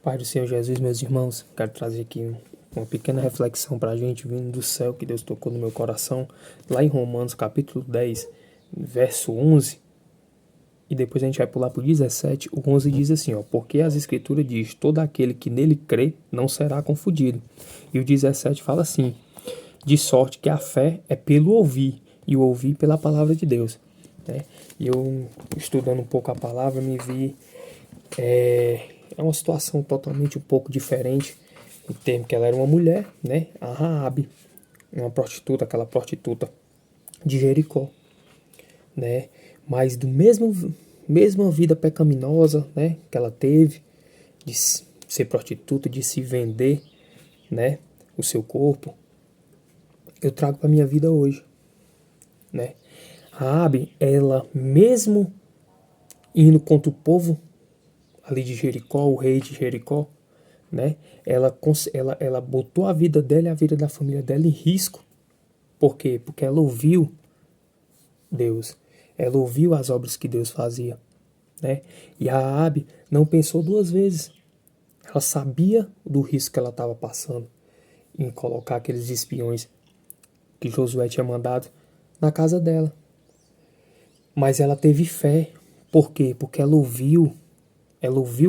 Pai do Senhor Jesus, meus irmãos, quero trazer aqui uma pequena reflexão para a gente vindo do céu que Deus tocou no meu coração, lá em Romanos capítulo 10, verso 11, e depois a gente vai pular para o 17. O 11 diz assim, porque as escrituras diz, todo aquele que nele crê não será confundido. E o 17 fala assim, de sorte que a fé é pelo ouvir, e o ouvir pela palavra de Deus. Né? E eu, estudando um pouco a palavra, me vi... É uma situação totalmente um pouco diferente, em termos que ela era uma mulher, né? A Raabe, uma prostituta, aquela prostituta de Jericó, né? Mas do mesma vida pecaminosa, né? Que ela teve de ser prostituta, de se vender, né? O seu corpo, eu trago para minha vida hoje, né? Raabe, ela mesmo indo contra o povo ali de Jericó, o rei de Jericó, né? Ela botou a vida dela e a vida da família dela em risco. Por quê? Porque ela ouviu Deus. Ela ouviu as obras que Deus fazia, né? E a Raabe não pensou duas vezes. Ela sabia do risco que ela estava passando em colocar aqueles espiões que Josué tinha mandado na casa dela. Mas ela teve fé. Por quê? Porque ela ouviu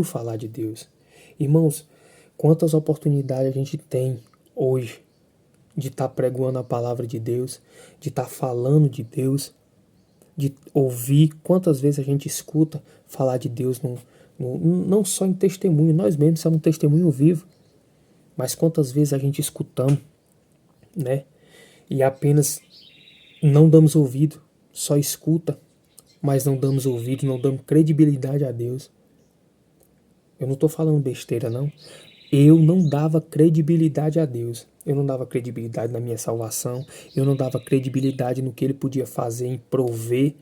falar de Deus. Irmãos, quantas oportunidades a gente tem hoje de estar pregoando a palavra de Deus, de estar falando de Deus, de ouvir. Quantas vezes a gente escuta falar de Deus não só em testemunho, nós mesmos somos um testemunho vivo, mas quantas vezes a gente escutamos, né? E apenas não damos ouvido, só escuta, mas não damos ouvido, não damos credibilidade a Deus. Eu não estou falando besteira, não. Eu não dava credibilidade a Deus. Eu não dava credibilidade na minha salvação. Eu não dava credibilidade no que Ele podia fazer em prover.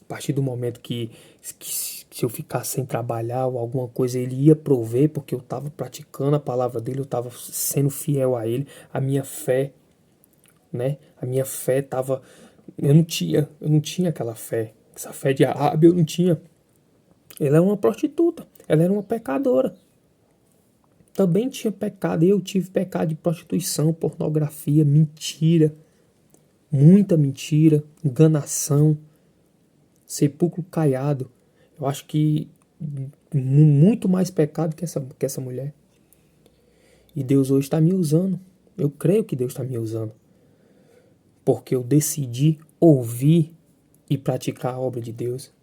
A partir do momento que se eu ficasse sem trabalhar ou alguma coisa, Ele ia prover, porque eu estava praticando a palavra dEle, eu estava sendo fiel a Ele. A minha fé, né? A minha fé estava... Eu não tinha aquela fé. Essa fé de Raabe eu não tinha. Ela era uma prostituta. Ela era uma pecadora. Também tinha pecado, eu tive pecado de prostituição, pornografia, mentira, muita mentira, enganação, sepulcro caiado. Eu acho que muito mais pecado que essa mulher. E Deus hoje está me usando. Eu creio que Deus está me usando. Porque eu decidi ouvir e praticar a obra de Deus.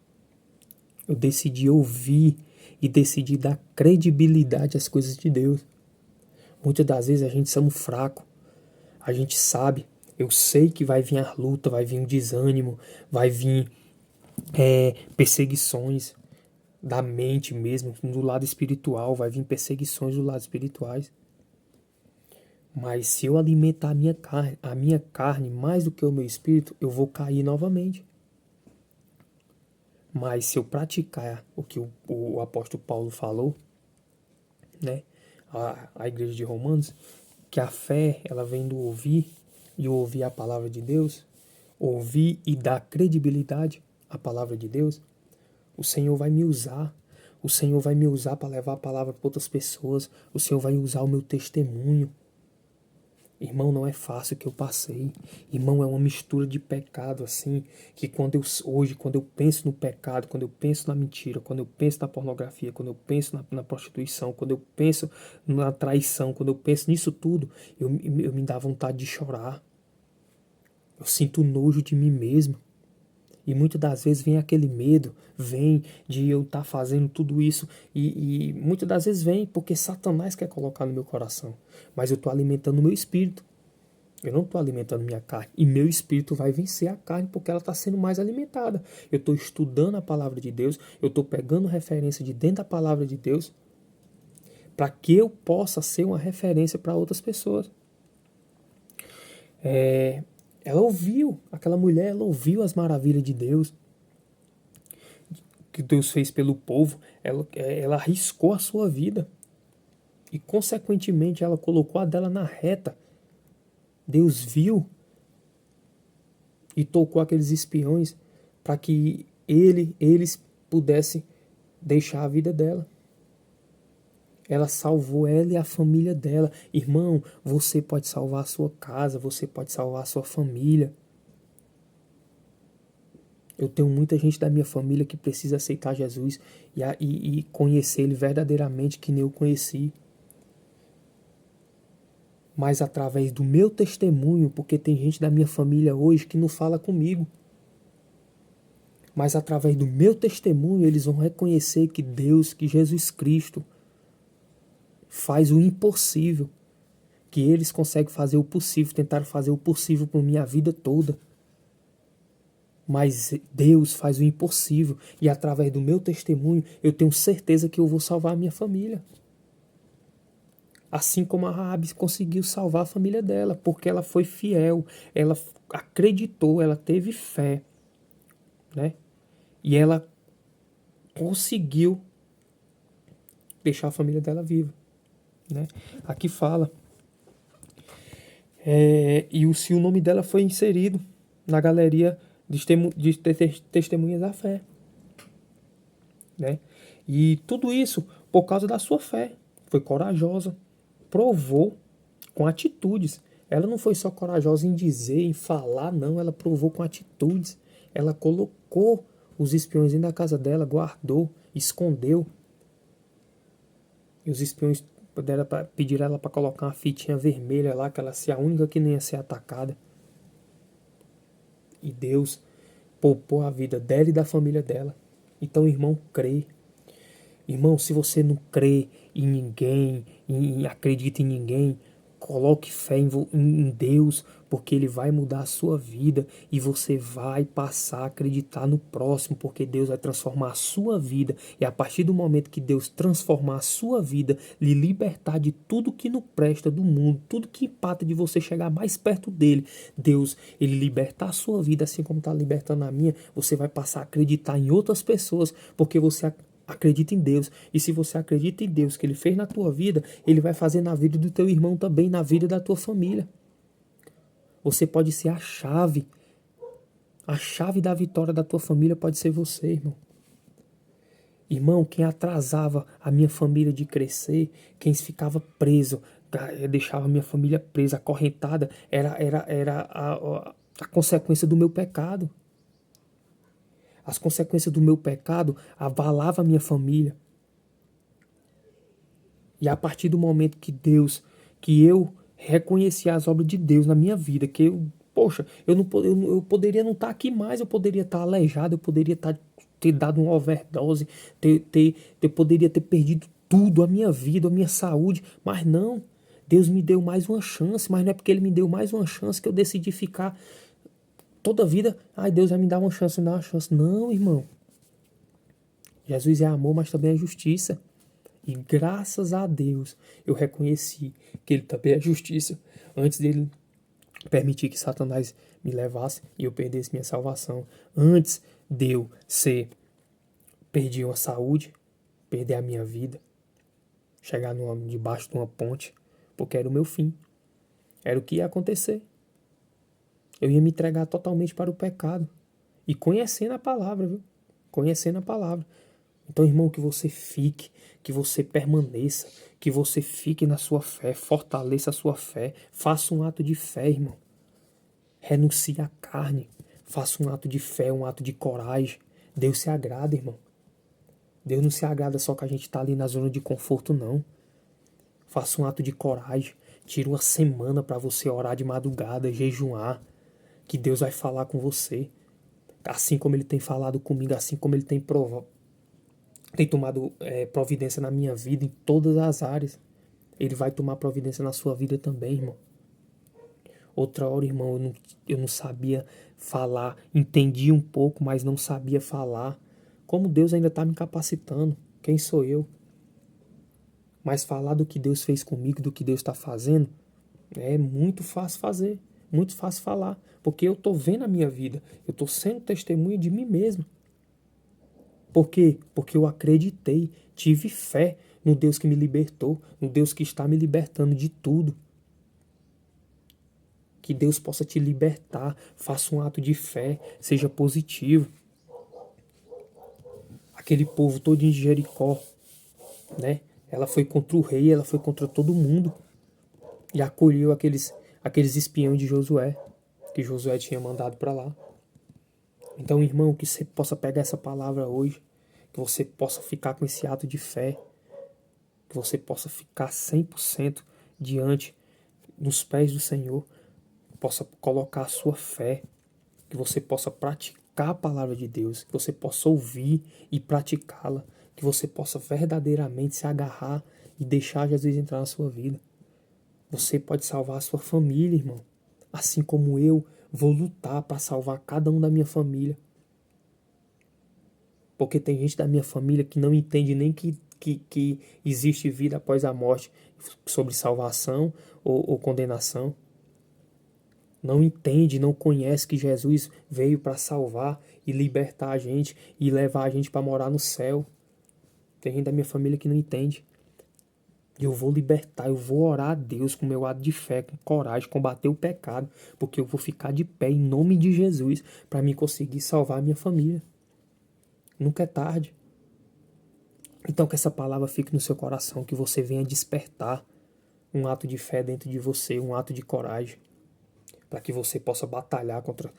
Eu decidi ouvir e decidi dar credibilidade às coisas de Deus. Muitas das vezes a gente somos fracos. A gente sabe, eu sei que vai vir a luta, vai vir o desânimo, vai vir perseguições da mente mesmo, do lado espiritual, vai vir perseguições do lado espirituais. Mas se eu alimentar a minha carne mais do que o meu espírito, eu vou cair novamente. Mas se eu praticar o que o apóstolo Paulo falou, né, a igreja de Romanos, que a fé ela vem do ouvir, e ouvir a palavra de Deus, ouvir e dar credibilidade à palavra de Deus, o Senhor vai me usar. O Senhor vai me usar para levar a palavra para outras pessoas. O Senhor vai usar o meu testemunho. Irmão, não é fácil o que eu passei. Irmão, é uma mistura de pecado assim, que quando eu penso no pecado, quando eu penso na mentira, quando eu penso na pornografia, quando eu penso na prostituição, quando eu penso na traição, quando eu penso nisso tudo, eu me dá vontade de chorar. Eu sinto nojo de mim mesmo. E muitas das vezes vem aquele medo, vem de eu estar fazendo tudo isso. E muitas das vezes vem porque Satanás quer colocar no meu coração. Mas eu estou alimentando o meu espírito. Eu não estou alimentando minha carne. E meu espírito vai vencer a carne porque ela está sendo mais alimentada. Eu estou estudando a palavra de Deus. Eu estou pegando referência de dentro da palavra de Deus. Para que eu possa ser uma referência para outras pessoas. Ela ouviu, aquela mulher, ela ouviu as maravilhas de Deus, que Deus fez pelo povo, ela arriscou a sua vida e consequentemente ela colocou a dela na reta. Deus viu e tocou aqueles espiões para que eles pudessem deixar a vida dela. Ela salvou ela e a família dela. Irmão, você pode salvar a sua casa, você pode salvar a sua família. Eu tenho muita gente da minha família que precisa aceitar Jesus e conhecer Ele verdadeiramente, que nem eu conheci. Mas através do meu testemunho, porque tem gente da minha família hoje que não fala comigo. Mas através do meu testemunho, eles vão reconhecer que Deus, que Jesus Cristo, faz o impossível. Que eles conseguem fazer o possível, tentaram fazer o possível por minha vida toda. Mas Deus faz o impossível. E através do meu testemunho, eu tenho certeza que eu vou salvar a minha família. Assim como a Raabe conseguiu salvar a família dela, porque ela foi fiel, ela acreditou, ela teve fé, né? E ela conseguiu deixar a família dela viva, né? Aqui fala. Se o nome dela foi inserido na galeria de testemunhas da fé, né? E tudo isso por causa da sua fé. Foi corajosa, provou com atitudes. Ela não foi só corajosa em dizer, em falar, não. Ela provou com atitudes. Ela colocou os espiões dentro da casa dela, guardou, escondeu. E os espiões pediram ela para colocar uma fitinha vermelha lá, que ela seria a única que não ia ser atacada. E Deus poupou a vida dela e da família dela. Então, irmão, crê. Irmão, se você não crê em ninguém, acredita em ninguém, coloque fé em Deus, porque Ele vai mudar a sua vida e você vai passar a acreditar no próximo, porque Deus vai transformar a sua vida. E a partir do momento que Deus transformar a sua vida, lhe libertar de tudo que não presta do mundo, tudo que empata de você chegar mais perto dele, Deus, Ele libertar a sua vida, assim como está libertando a minha, você vai passar a acreditar em outras pessoas, porque você acredita em Deus. E se você acredita em Deus, que Ele fez na tua vida, Ele vai fazer na vida do teu irmão também, na vida da tua família. Você pode ser a chave. A chave da vitória da tua família pode ser você, irmão. Irmão, quem atrasava a minha família de crescer, quem ficava preso, deixava a minha família presa, acorrentada, era a consequência do meu pecado. As consequências do meu pecado abalavam a minha família. E a partir do momento que eu reconheci as obras de Deus na minha vida, que eu poderia não estar aqui mais, eu poderia estar aleijado, eu poderia ter dado uma overdose, eu poderia ter perdido tudo, a minha vida, a minha saúde, mas não, Deus me deu mais uma chance, mas não é porque Ele me deu mais uma chance que eu decidi ficar toda a vida, Deus vai me dar uma chance, me dar uma chance. Não, irmão. Jesus é amor, mas também é justiça. E graças a Deus eu reconheci que Ele também é justiça. Antes dele permitir que Satanás me levasse e eu perdesse minha salvação. Antes de eu perder uma saúde, perder a minha vida, chegar debaixo de uma ponte, porque era o meu fim. Era o que ia acontecer. Eu ia me entregar totalmente para o pecado. E conhecendo a palavra, viu? Conhecendo a palavra. Então, irmão, que você fique, que você permaneça, que você fique na sua fé, fortaleça a sua fé, faça um ato de fé, irmão. Renuncie à carne, faça um ato de fé, um ato de coragem. Deus se agrada, irmão. Deus não se agrada só que a gente está ali na zona de conforto, não. Faça um ato de coragem, tire uma semana para você orar de madrugada, jejuar, que Deus vai falar com você. Assim como Ele tem falado comigo, assim como Ele tem tomado providência na minha vida, em todas as áreas. Ele vai tomar providência na sua vida também, irmão. Outra hora, irmão, eu não sabia falar. Entendi um pouco, mas não sabia falar. Como Deus ainda está me capacitando. Quem sou eu? Mas falar do que Deus fez comigo, do que Deus está fazendo, é muito fácil fazer. Muito fácil falar. Porque eu estou vendo a minha vida. Eu estou sendo testemunha de mim mesmo. Por quê? Porque eu acreditei, tive fé no Deus que me libertou, no Deus que está me libertando de tudo. Que Deus possa te libertar, faça um ato de fé, seja positivo. Aquele povo todo em Jericó, né? Ela foi contra o rei, ela foi contra todo mundo. E acolheu aqueles espiões de Josué, que Josué tinha mandado para lá. Então, irmão, que você possa pegar essa palavra hoje, que você possa ficar com esse ato de fé, que você possa ficar 100% diante dos pés do Senhor, possa colocar a sua fé, que você possa praticar a palavra de Deus, que você possa ouvir e praticá-la, que você possa verdadeiramente se agarrar e deixar Jesus entrar na sua vida. Você pode salvar a sua família, irmão. Assim como eu vou lutar para salvar cada um da minha família. Porque tem gente da minha família que não entende nem que existe vida após a morte, sobre salvação ou condenação. Não entende, não conhece que Jesus veio para salvar e libertar a gente e levar a gente para morar no céu. Tem gente da minha família que não entende. E eu vou libertar, eu vou orar a Deus com meu ato de fé, com coragem, combater o pecado, porque eu vou ficar de pé em nome de Jesus para me conseguir salvar a minha família. Nunca é tarde. Então que essa palavra fique no seu coração, que você venha despertar um ato de fé dentro de você, um ato de coragem, para que você possa batalhar contra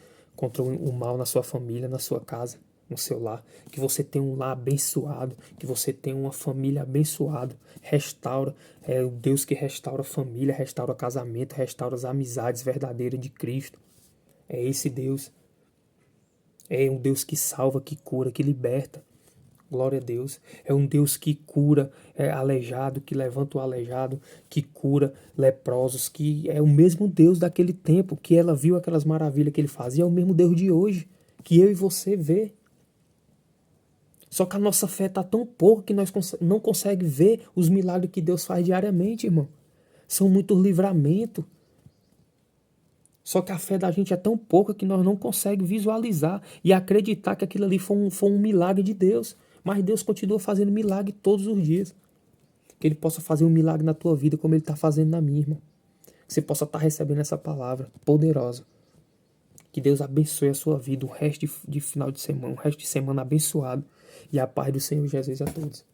o mal na sua família, na sua casa, no seu lar, que você tenha um lar abençoado, que você tenha uma família abençoada. Restaura, é o Deus que restaura a família, restaura o casamento, restaura as amizades verdadeiras de Cristo. É esse Deus. É um Deus que salva, que cura, que liberta. Glória a Deus. É um Deus que cura aleijado, que levanta o aleijado, que cura leprosos, que é o mesmo Deus daquele tempo, que ela viu aquelas maravilhas que ele fazia, é o mesmo Deus de hoje, que eu e você vê. Só que a nossa fé está tão pouca que nós não conseguimos ver os milagres que Deus faz diariamente, irmão. São muitos livramentos. Só que a fé da gente é tão pouca que nós não conseguimos visualizar e acreditar que aquilo ali foi um milagre de Deus. Mas Deus continua fazendo milagre todos os dias. Que Ele possa fazer um milagre na tua vida como Ele está fazendo na minha, irmão. Que você possa estar recebendo essa palavra poderosa. Que Deus abençoe a sua vida, o resto de final de semana, o resto de semana abençoado. E a paz do Senhor Jesus a todos.